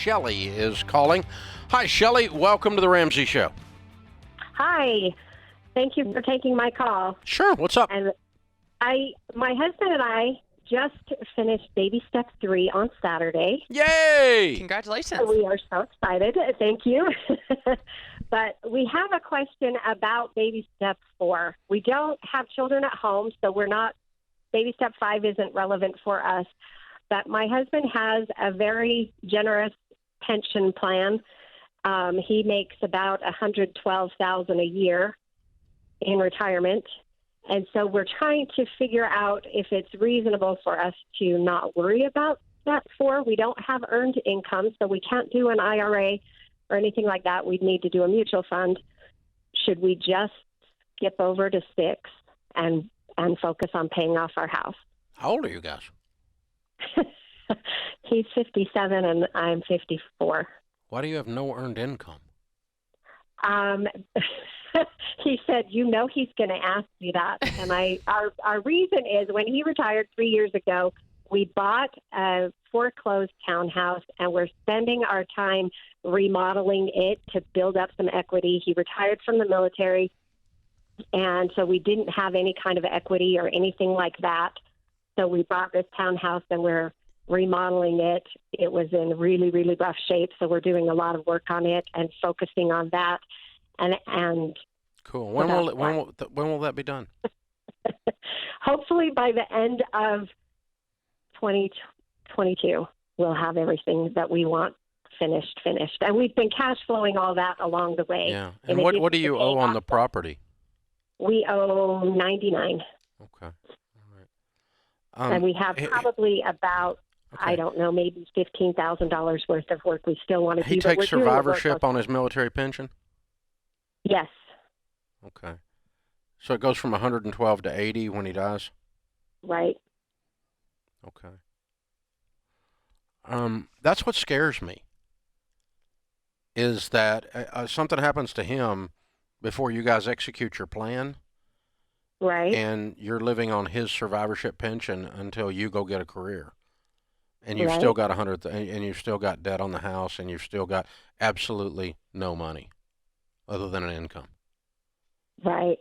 Shelley is calling. Hi, Shelley. Welcome to the Ramsey Show. Hi. Thank you for taking my call. Sure. What's up? And my husband and I just finished baby step 3 on Saturday. Yay! Congratulations. We are so excited. Thank you. But we have a question about baby step 4. We don't have children at home, so baby step 5 isn't relevant for us. But my husband has a very generous pension plan. He makes about $112,000 a year in retirement. And so we're trying to figure out if it's reasonable for us to not worry about step 4. We don't have earned income, so we can't do an IRA or anything like that. We'd need to do a mutual fund. Should we just skip over to 6 and focus on paying off our house? How old are you guys? He's 57 and I'm 54. Why do you have no earned income? He said, he's going to ask me that. And our reason is when he retired 3 years ago, we bought a foreclosed townhouse and we're spending our time remodeling it to build up some equity. He retired from the military, and so we didn't have any kind of equity or anything like that. So we bought this townhouse and we're remodeling it. It was in really, really rough shape, so we're doing a lot of work on it and focusing on that. And cool. When will that be done? Hopefully by the end of 2022, we'll have everything that we want finished. And we've been cash flowing all that along the way. Yeah. And what do you owe on the property? We owe $99. Okay. All right. And we have probably about, I don't know, maybe $15,000 worth of work we still want to do. He takes survivorship on his military pension? Yes. Okay. So it goes from 112 to 80 when he dies? Right. Okay. That's what scares me, is that something happens to him before you guys execute your plan. Right. And you're living on his survivorship pension until you go get a career. And you've still got and you've still got debt on the house, and you've still got absolutely no money other than an income. Right.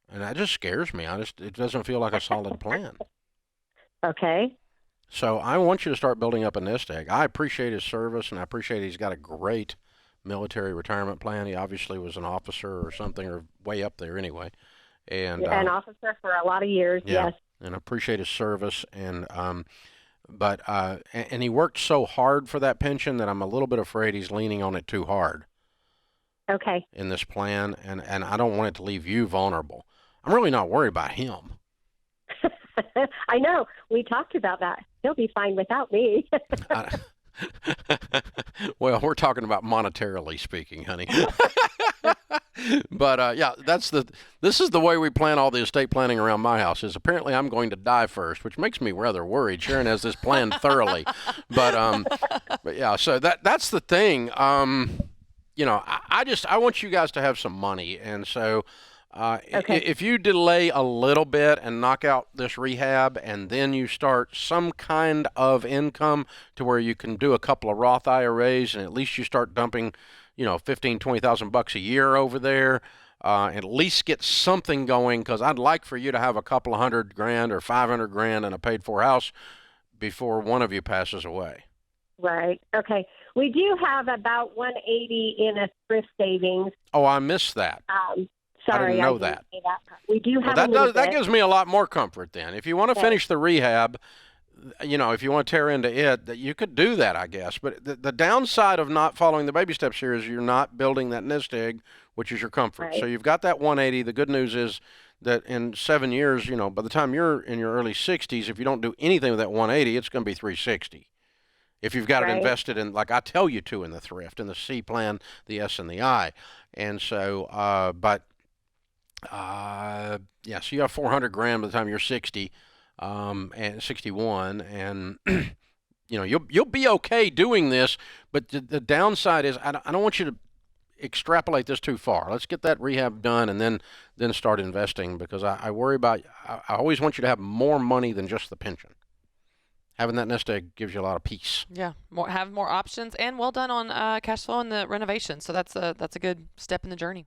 And that just scares me. It doesn't feel like a solid plan. Okay. So I want you to start building up a nest egg. I appreciate his service, and I appreciate he's got a great military retirement plan. He obviously was an officer or something, or way up there anyway. And an officer for a lot of years, yes. And I appreciate his service. And but he worked so hard for that pension that I'm a little bit afraid he's leaning on it too hard. Okay. In this plan, and I don't want it to leave you vulnerable. I'm really not worried about him. I know. We talked about that. He'll be fine without me. Well, we're talking about monetarily speaking, honey. But yeah, this is the way we plan all the estate planning around my house. Is apparently I'm going to die first, which makes me rather worried. Sharon has this planned thoroughly, but yeah. So that's the thing. I want you guys to have some money, and so. If you delay a little bit and knock out this rehab, and then you start some kind of income to where you can do a couple of Roth IRAs, and at least you start dumping, $15,000-$20,000 a year over there, and at least get something going. Because I'd like for you to have a couple of $100,000 or $500,000 in a paid-for house before one of you passes away. Right. Okay. We do have about $180 in a thrift savings. Oh, I missed that. Sorry, I didn't know that. We do have that gives me a lot more comfort then. If you want to finish the rehab, if you want to tear into it, that you could do that, I guess. But the downside of not following the baby steps here is you're not building that nest egg, which is your comfort. Right. So you've got that 180. The good news is that in 7 years, by the time you're in your early 60s, if you don't do anything with that 180, it's going to be 360. If you've got it invested in, like I tell you to, in the thrift, in the C plan, the S, and the I. And so, so you have $400,000 by the time you're 60, and 61, and you'll be okay doing this. But the downside is I don't want you to extrapolate this too far. Let's get that rehab done, and then start investing, because I worry about. I always want you to have more money than just the pension, having that nest egg gives you a lot of peace. Yeah, have more options, and well done on cash flow and the renovation. So that's a good step in the journey.